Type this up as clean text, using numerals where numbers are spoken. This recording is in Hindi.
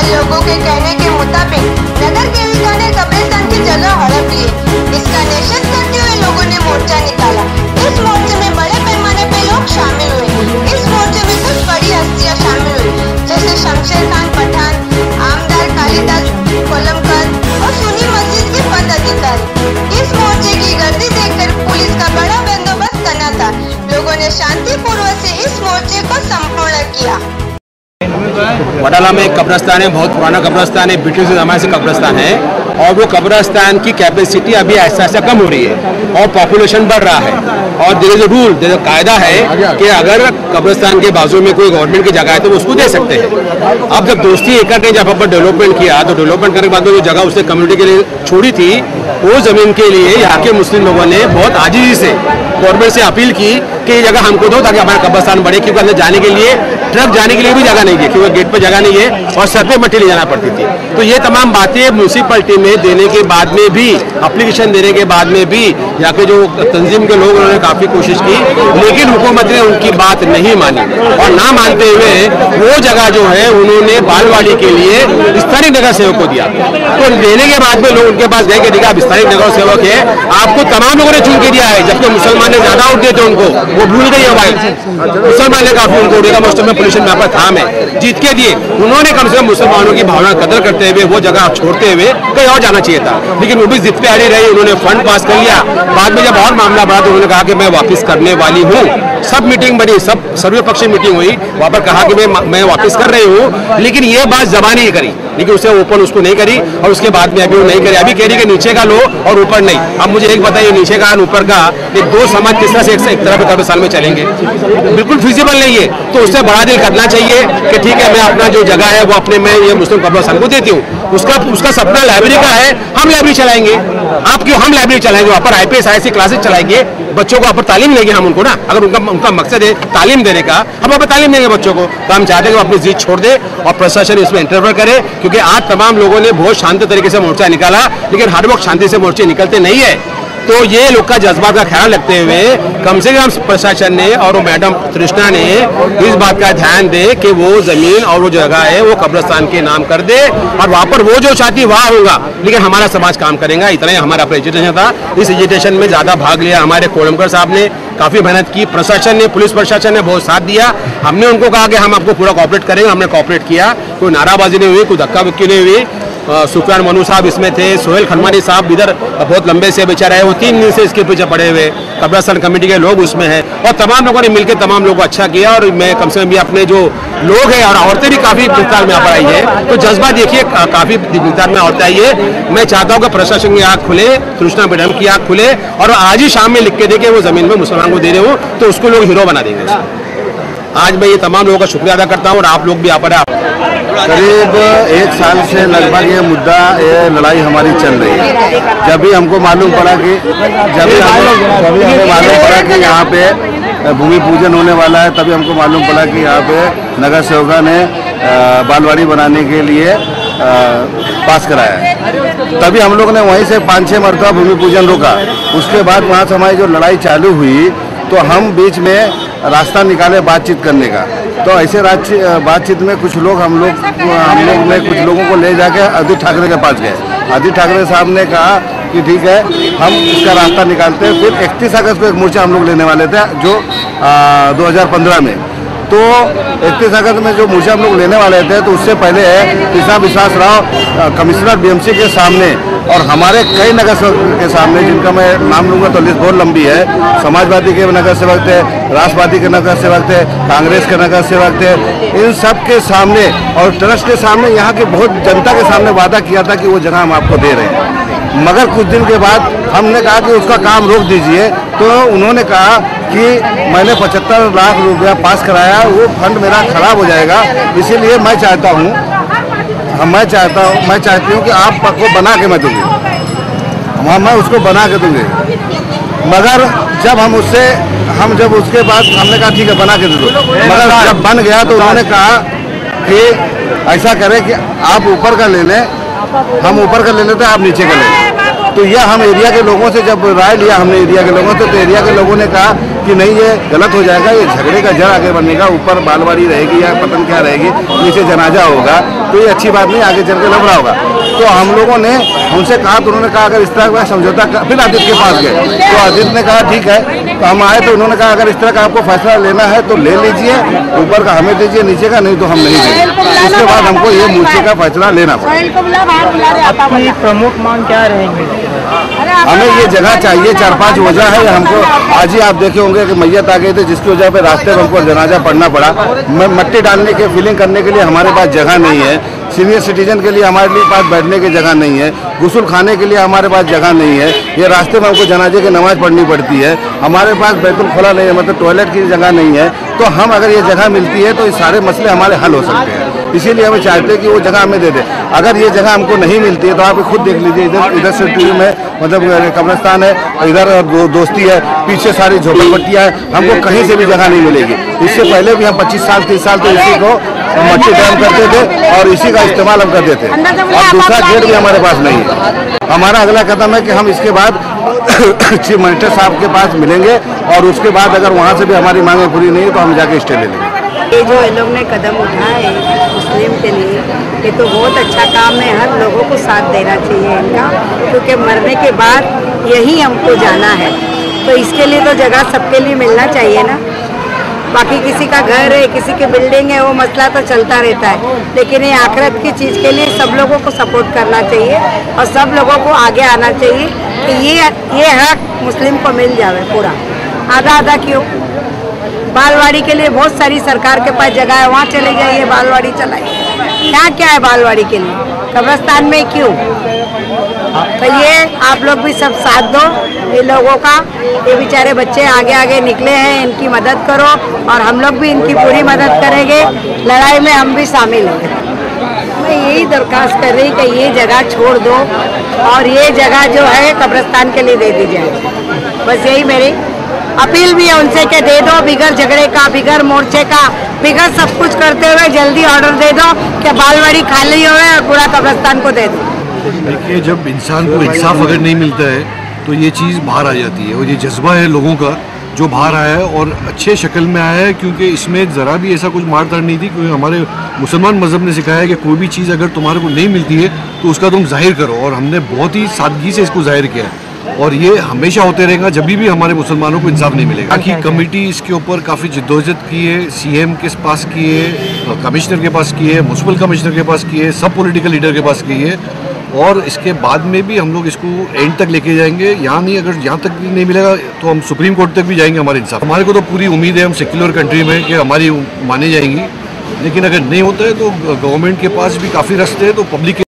लोगों के कहने के मुताबिक नगर सेविका ने कब्रिस्तान की जगह हड़प ली। इसका निषेध करते हुए लोगों ने मोर्चा निकाला। इस मोर्चे में बड़े पैमाने पे लोग शामिल हुए। इस मोर्चे में कुछ बड़ी हस्तियां शामिल हुई, जैसे शमशेर खान पठान, आमदार कालिदास कोलमकर और सुन्नी मस्जिद के पद अधिकारी। इस मोर्चे की गर्दी देखकर पुलिस का बड़ा बंदोबस्त करना था। लोगों ने शांतिपूर्वक से इस मोर्चे को संपूर्ण किया। वडाला में एक कब्रिस्तान है, बहुत पुराना कब्रिस्तान है, ब्रिटिश ज़माने से कब्रिस्तान है और वो कब्रिस्तान की कैपेसिटी अभी ऐसा ऐसा कम हो रही है और पॉपुलेशन बढ़ रहा है। और there is a rule, there is कायदा है कि अगर कब्रिस्तान के बाजू में कोई गवर्नमेंट की जगह है तो वो उसको दे सकते हैं। अब जब दोस्ती एकड़ ने जब अपन डेवलपमेंट किया तो डेवलपमेंट करने के बाद में जो जगह उसने कम्युनिटी के लिए छोड़ी थी, वो जमीन के लिए यहाँ के मुस्लिम लोगों ने बहुत आजीजी से गवर्नमेंट से अपील की कि ये जगह हमको दो ताकि हमारा कब्रिस्तान बढ़े, क्योंकि अंदर जाने के लिए ट्रक जाने के लिए भी जगह नहीं है, क्योंकि गेट पर जगह नहीं है और सर पे मट्टी ले जाना पड़ती थी। तो ये तमाम बातें म्यूनसिपलिटी में देने के बाद में भी, एप्लीकेशन देने के बाद में भी यहाँ के जो तंजीम के लोग उन्होंने काफ़ी कोशिश की, लेकिन हुकूमत ने उनकी बात नहीं मानी और ना मानते हुए वो जगह जो है उन्होंने बालवाड़ी के लिए स्थानीय नगर सेवक को दिया। तो देने के बाद में लोग उनके पास गए कि देखा आप स्थानीय नगर सेवक है, आपको तमाम लोगों ने चुन के दिया है, जबकि मुसलमान ने ज्यादा वोट दिए थे उनको, वो भूल गई है भाई। मुसलमान ने काफी उनको देगा, मोस्ट में पोलिशन में था में जीत के दिए। उन्होंने कम से कम मुसलमानों की भावना कदर करते हुए वो जगह छोड़ते हुए कहीं और जाना चाहिए था, लेकिन वो भी जिद पे अड़ी रही। उन्होंने फंड पास कर लिया। बाद में जब और मामला बढ़ा तो उन्होंने कहा कि मैं वापस करने वाली हूँ। सब मीटिंग बनी, सब सर्वपक्षीय मीटिंग हुई, वहाँ पर कहा कि मैं वापस कर रही हूँ, लेकिन ये बात जबानी ही करी, लेकिन उसे ओपन उसको नहीं करी और उसके बाद में अभी वो नहीं करी। अभी कह रही कि नीचे का लो और ऊपर नहीं। अब मुझे एक बताइए, नीचे का और ऊपर का ये दो समाज किस तरह से एक तरफ कब्रिस्तान में चलेंगे? बिल्कुल फिजिबल नहीं है। तो उससे बड़ा दिल करना चाहिए कि ठीक है, मैं अपना जो जगह है वो अपने मैं ये मुस्लिम कब्रिस्तान को देती हूँ। उसका सपना लाइब्रेरी का है, हम लाइब्रेरी चलाएंगे। आप क्यों? हम लाइब्रेरी चलाएंगे, वहाँ पर IPS IAS क्लासेस चलाएंगे, बच्चों को वहाँ पर तालीम देंगे हम उनको ना। अगर उनका मकसद है तालीम देने का, हम वहाँ पर तालीम देंगे बच्चों को। तो हम चाहते हैं कि वो अपनी जीत छोड़ दे और प्रशासन इसमें इंटरफेयर करे, क्योंकि आज तमाम लोगों ने बहुत शांत तरीके से मोर्चा निकाला, लेकिन हर वक्त शांति से मोर्चे निकलते नहीं है। तो ये लोग का जज्बात का ख्याल रखते हुए कम से कम प्रशासन ने और मैडम तृष्णा ने इस बात का ध्यान दे कि वो जमीन और वो जगह है वो कब्रिस्तान के नाम कर दे और वहाँ पर वो जो चाहती वहाँ होगा, लेकिन हमारा समाज काम करेगा। इतना ही हमारा प्रेजेंटेशन था। इस एजिटेशन में ज़्यादा भाग लिया हमारे कोलमकर साहब ने, काफ़ी मेहनत की। प्रशासन ने, पुलिस प्रशासन ने बहुत साथ दिया। हमने उनको कहा कि हम आपको पूरा कॉपरेट करेंगे, हमने कॉपरेट किया। कोई नाराबाजी नहीं हुई, कोई धक्का मुक्की नहीं हुई। सुफियान मनु साहब इसमें थे, सोहेल खनवानी साहब इधर बहुत लंबे से बेचारे हैं, वो 3 दिन से इसके पीछे पड़े हुए। कब्रिस्तान कमेटी के लोग उसमें हैं और तमाम लोगों ने मिलकर तमाम लोगों को अच्छा किया। और मैं कम से कम भी अपने जो लोग हैं और औरतें भी काफ़ी मिकदार में यहाँ पर आई है, तो जज्बा देखिए काफ़ी मिकदार में औरतें आई है। मैं चाहता हूँ कि प्रशासन की आँख खुले, तृष्णा मैडम की आँख खुले और आज ही शाम में लिख के दे के वो ज़मीन में मुसलमान को दे रहे हो तो उसको लोग हीरो बना देंगे। आज मैं ये तमाम लोगों का शुक्रिया अदा करता हूँ और आप लोग भी यहाँ पर करीब 1 साल से लगभग ये मुद्दा, ये लड़ाई हमारी चल रही है। जब भी हमको मालूम पड़ा कि हमें मालूम पड़ा कि यहाँ पे भूमि पूजन होने वाला है, तभी हमको मालूम पड़ा कि यहाँ पे नगर सेवका ने बालवाड़ी बनाने के लिए पास कराया है। तभी हम लोग ने वहीं से 5-6 मरतबा भूमि पूजन रोका। उसके बाद वहाँ से हमारी जो लड़ाई चालू हुई तो हम बीच में रास्ता निकाले बातचीत करने का। तो ऐसे बातचीत में कुछ लोग हम लोग ने कुछ लोगों को ले जाके आदित्य ठाकरे के पास गए। आदित्य ठाकरे साहब ने कहा कि ठीक है, हम इसका रास्ता निकालते हैं। फिर 31 अगस्त को एक मोर्चा हम लोग लेने वाले थे, जो 2015 में। तो 31 अगस्त में जो मोर्चा हम लोग लेने वाले थे, तो उससे पहले कृष्णा विश्वास राव कमिश्नर BMC के सामने और हमारे कई नगर सेवक के सामने, जिनका मैं नाम लूँगा तो लिस्ट बहुत लंबी है, समाजवादी के नगर सेवक थे, राष्ट्रवादी के नगर सेवक थे, कांग्रेस के नगर सेवक थे, इन सब के सामने और ट्रस्ट के सामने, यहाँ के बहुत जनता के सामने वादा किया था कि वो जगह हम आपको दे रहे हैं। मगर कुछ दिन के बाद हमने कहा कि उसका काम रोक दीजिए। तो उन्होंने कहा कि मैंने 75 लाख रुपया पास कराया, वो फंड मेरा खराब हो जाएगा, इसीलिए मैं चाहती हूँ कि आपको बना के मैं दूँगी, मैं उसको बना के दूँगी। मगर जब उसके बाद हमने कहा ठीक है बना के दे दो, मगर जब बन गया तो उन्होंने कहा कि ऐसा करें कि आप ऊपर का ले लें, हम ऊपर का ले लेते हैं, आप नीचे का ले लें। तो यह हम एरिया के लोगों से जब राय लिया हमने एरिया के लोगों से, तो एरिया के लोगों ने कहा कि नहीं, ये गलत हो जाएगा, ये झगड़े का जड़ आगे बनेगा, ऊपर बालवाड़ी रहेगी या पतन क्या रहेगी, नीचे जनाजा होगा, तो ये अच्छी बात नहीं, आगे चल के लफड़ा होगा। तो हम लोगों ने उनसे कहा, तो उन्होंने कहा अगर इस तरह का समझौता, फिर आदित्य के पास गए तो आदित्य ने कहा ठीक है। तो हम आए तो उन्होंने कहा अगर इस तरह का आपको फैसला लेना है तो ले लीजिए, ऊपर का हमें दीजिए, नीचे का नहीं तो हम नहीं देंगे। उसके बाद हमको ये नीचे का फैसला लेना पड़ा। प्रमुख मांग क्या रहेगी? हमें ये जगह चाहिए, 4-5 वजह है हमको। आज ही आप देखे होंगे कि मैयत आ गई थी, जिसकी वजह पे रास्ते में हमको जनाजा पड़ना पड़ा। मट्टी डालने के फिलिंग करने के लिए हमारे पास जगह नहीं है, सीनियर सिटीजन के लिए हमारे लिए पास बैठने की जगह नहीं है, गुस्ल खाने के लिए हमारे पास जगह नहीं है, ये रास्ते में हमको जनाजे की नमाज पढ़नी पड़ती है, हमारे पास बैतुल खुला नहीं है, मतलब टॉयलेट की जगह नहीं है। तो हम अगर ये जगह मिलती है तो ये सारे मसले हमारे हल हो सकते हैं, इसीलिए हमें चाहते हैं कि वो जगह हमें दे दे। अगर ये जगह हमको नहीं मिलती है तो आप खुद देख लीजिए, इधर से टीवी में मतलब कब्रिस्तान है, इधर दोस्ती है, पीछे सारी झोपड़पट्टियाँ हैं, हमको कहीं से भी जगह नहीं मिलेगी। इससे पहले भी हम 25 साल 30 साल तो इसी को मट्टी डैम करते थे और इसी का इस्तेमाल हम करते थे, और दूसरा गेट भी हमारे पास नहीं है। हमारा अगला कदम है कि हम इसके बाद चीफ मिनिस्टर साहब के पास मिलेंगे और उसके बाद अगर वहाँ से भी हमारी मांगें पूरी नहीं है तो हम जाके स्टे ले लेंगे। ये जो इन लोग ने कदम उठाए मुस्लिम के लिए, ये तो बहुत अच्छा काम है, हर लोगों को साथ देना चाहिए इनका, क्योंकि मरने के बाद यही हमको जाना है, तो इसके लिए तो जगह सबके लिए मिलना चाहिए ना। बाकी किसी का घर है, किसी की बिल्डिंग है, वो मसला तो चलता रहता है, लेकिन ये आखिरत की चीज़ के लिए सब लोगों को सपोर्ट करना चाहिए और सब लोगों को आगे आना चाहिए कि ये हक मुस्लिम को मिल जाए पूरा। आधा आधा क्यों? बालवाड़ी के लिए बहुत सारी सरकार के पास जगह है, वहाँ चले जाइए, बालवाड़ी चलाइए। यहाँ क्या है बालवाड़ी के लिए? कब्रिस्तान में क्यों? तो ये आप लोग भी सब साथ दो ये लोगों का, ये बेचारे बच्चे आगे आगे निकले हैं, इनकी मदद करो और हम लोग भी इनकी पूरी मदद करेंगे, लड़ाई में हम भी शामिल हैं। मैं यही दरख्वास्त कर रही कि ये जगह छोड़ दो और ये जगह जो है कब्रिस्तान के लिए दे दी जाए, बस यही मेरी अपील भी है उनसे कि दे दो, बिगर झगड़े का, बिगर मोर्चे का, बिगर सब कुछ करते हुए जल्दी ऑर्डर दे दो कि बालवाड़ी खाली हो और पूरा कब्रिस्तान को दे दो। देखिए, जब इंसान को इंसाफ अगर नहीं मिलता है तो ये चीज़ बाहर आ जाती है, और ये जज्बा है लोगों का जो बाहर आया है और अच्छे शक्ल में आया है, क्योंकि इसमें ज़रा भी ऐसा कुछ मारधाड़ नहीं थी। क्योंकि हमारे मुसलमान मज़हब ने सिखाया है कि कोई भी चीज़ अगर तुम्हारे को नहीं मिलती है तो उसका तुम जाहिर करो, और हमने बहुत ही सादगी से इसको जाहिर किया है, और ये हमेशा होते रहेगा जब भी हमारे मुसलमानों को इंसाफ नहीं मिलेगा। बाकी कमेटी इसके ऊपर काफ़ी जिद्दोजहद की है, सीएम के पास की है, कमिश्नर के पास की है, म्युनिसिपल कमिश्नर के पास की है, सब पॉलिटिकल लीडर के पास की है, और इसके बाद में भी हम लोग इसको एंड तक लेके जाएंगे। यहाँ नहीं, अगर यहाँ तक भी नहीं मिलेगा तो हम सुप्रीम कोर्ट तक भी जाएंगे हमारे इंसाफ। हमारे को तो पूरी उम्मीद है, हम सेक्युलर कंट्री में, कि हमारी मानी जाएंगी, लेकिन अगर नहीं होता है तो गवर्नमेंट के पास भी काफ़ी रास्ते हैं, तो पब्लिक